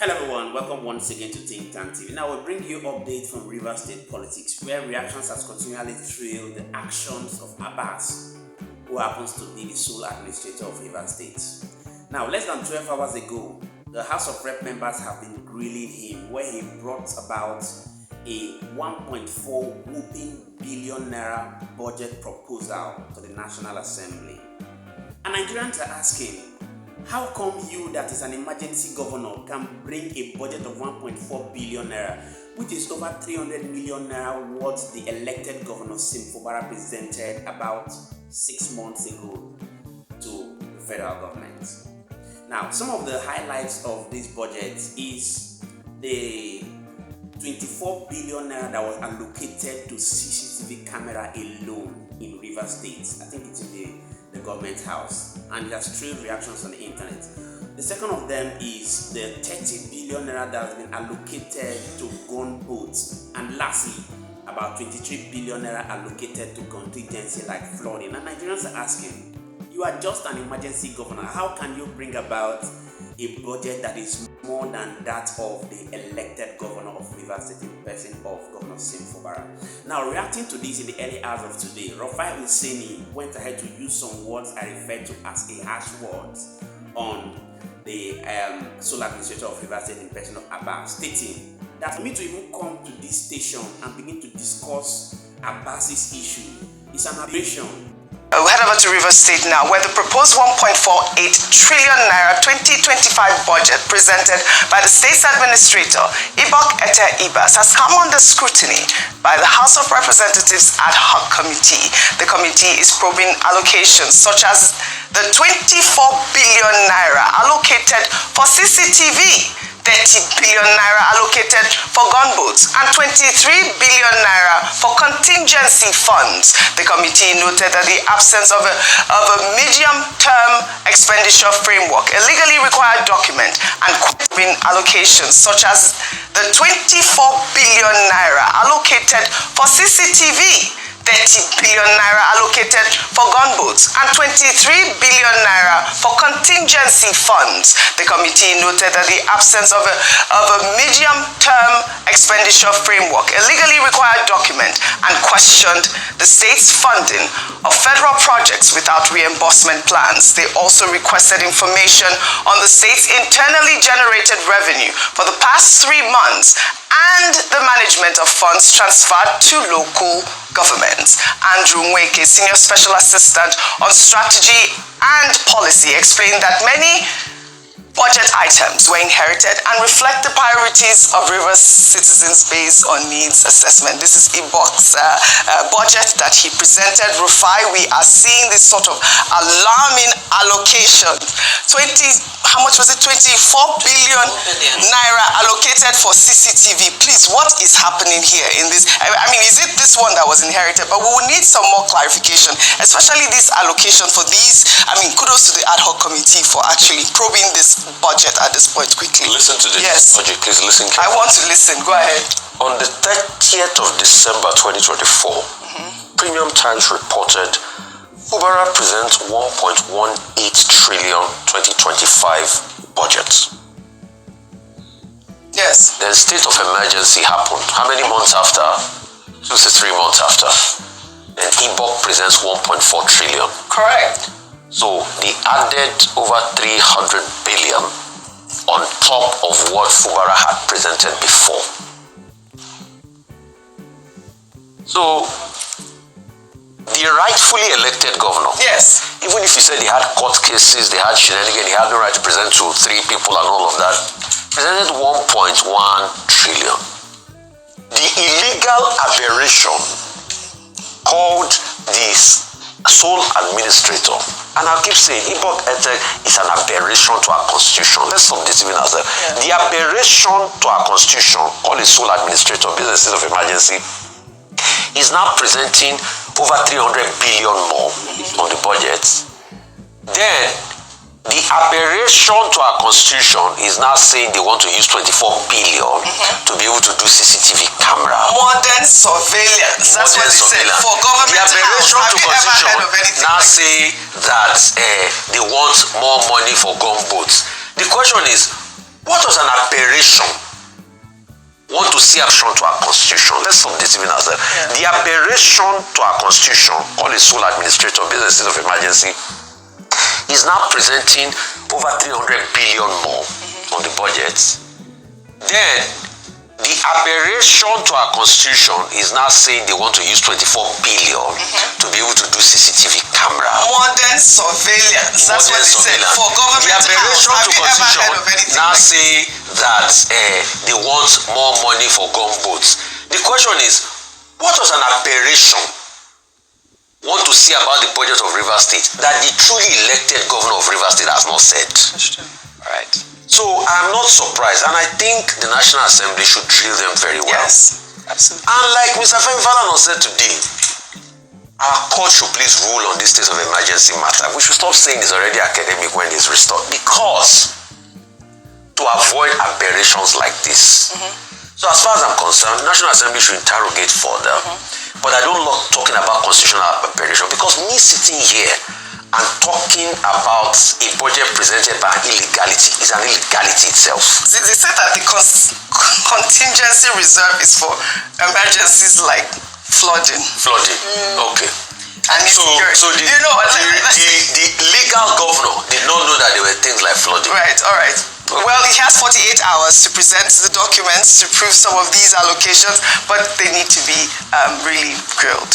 Hello everyone, welcome once again to Think Tank TV. Now we'll bring you updates from River State politics, where reactions has continually trailed the actions of A낙ÜS, who happens to be the sole administrator of River State. Now, less than 12 hours ago, the House of Rep members have been grilling him, where he brought about a 1.4 whooping billion naira budget proposal to the National Assembly. And Nigerians are asking, how come you, that is an emergency governor, can bring a budget of 1.4 billion naira, which is over 300 million naira what the elected governor Sim Fubara presented about 6 months ago to the federal government? Now, some of the highlights of this budget is the 24 billion naira that was allocated to CCTV camera alone in River State. I think it's in the government house, and it has trailed reactions on the internet. The second of them is the 30 billion naira that has been allocated to gunboats, and lastly, about 23 billion naira allocated to contingency like flooding. And Nigerians are asking, you are just an emergency governor. How can you bring about a budget that is more than that of the elected governor of River State in person of Governor Sim Fubara? Now, reacting to this in the early hours of today, AÄ낙ÜS went ahead to use some words I refer to as a harsh words on the sole administrator of River State in person of A낙ÜS, stating that for me to even come to this station and begin to discuss A낙ÜS's issue is an aberration. We'll head over to River State now, where the proposed 1.48 trillion naira 2025 budget presented by the state's administrator, AÄ낙ÜS, has come under scrutiny by the House of Representatives ad hoc committee. The committee is probing allocations such as the 24 billion naira allocated for CCTV, 30 billion naira allocated for gunboats, and 23 billion naira for contingency funds. The committee noted that the absence of a medium-term expenditure framework, a legally required document, and questioning allocations such as the 24 billion naira allocated for CCTV, 30 billion naira allocated for gunboats, and 23 billion naira for contingency funds. The committee noted that the absence of a medium-term expenditure framework, a legally required document, and questioned the state's funding of federal projects without reimbursement plans. They also requested information on the state's internally generated revenue for the past 3 months and the management of funds transferred to local governments. AÄ낙ÜS Wike, Senior Special Assistant on Strategy and Policy, explained that many budget items were inherited and reflect the priorities of Rivers citizens based on needs assessment. This is AÄN's budget that he presented. Rufai, we are seeing this sort of alarming allocation. How much was it? 24 billion naira allocated for CCTV. Please, what is happening here in this? I mean, is it this one that was inherited? But we will need some more clarification, especially this allocation for these. I mean, kudos to the ad hoc committee for actually probing this budget at this point quickly. Listen to this. Yes. Oji, please listen I carefully. want to listen. Go ahead. On the 30th of December 2024, Premium Times reported Fubara presents 1.18 trillion 2025 budget. Yes. Then state of emergency happened. How many months after? 2 to 3 months after. Then AÄNC presents 1.4 trillion. Correct. So they added over 300 billion on top of what Fubara had presented before. So the rightfully elected governor, Yes. even if you said he had court cases, they had shenanigans, he had no right to present to 3 people and all of that, presented 1.1 trillion. The illegal aberration called this sole administrator, and I'll keep saying AÄNC is an aberration to our constitution. Let's stop deceiving ourselves. Yeah. The aberration to our constitution, called a sole administrator, business state of emergency, is now presenting over 300 billion more on the budget. Then the aberration to our constitution is now saying they want to use 24 billion to be able to do CCTV camera. Modern surveillance. That's what they said. For government, the aberration to constitution now say that they want more money for gunboats. The question is, what does an aberration aberration want to see action to our constitution. Let's stop deceiving ourselves. Yeah. The aberration to our constitution, called a sole administrator based on state of emergency, is now presenting over 300 billion more on the budget. Then the aberration to our constitution is now saying they want to use 24 billion to be able to do CCTV camera. Modern surveillance. That's what they said for government. The aberration to constitution now say that they want more money for gunboats. The question is, what was an aberration want to see about the budget of Rivers State that the truly elected governor of Rivers State has not said? Right. So I'm not surprised, and I think the National Assembly should drill them very well. Yes, absolutely. And like Mr. Femfalana said today, our court should please rule on this state of emergency matter. We should stop saying it's already academic when it's restored, because to avoid aberrations like this. So as far as I'm concerned, the National Assembly should interrogate further. But I don't like talking about constitutional aberration, because me sitting here and talking about a budget presented by illegality is an illegality itself. They said that the contingency reserve is for emergencies like flooding. Okay. And so the legal governor did not know that there were things like flooding. Right, all right. Well, he has 48 hours to present the documents to prove some of these allocations, but they need to be really grilled.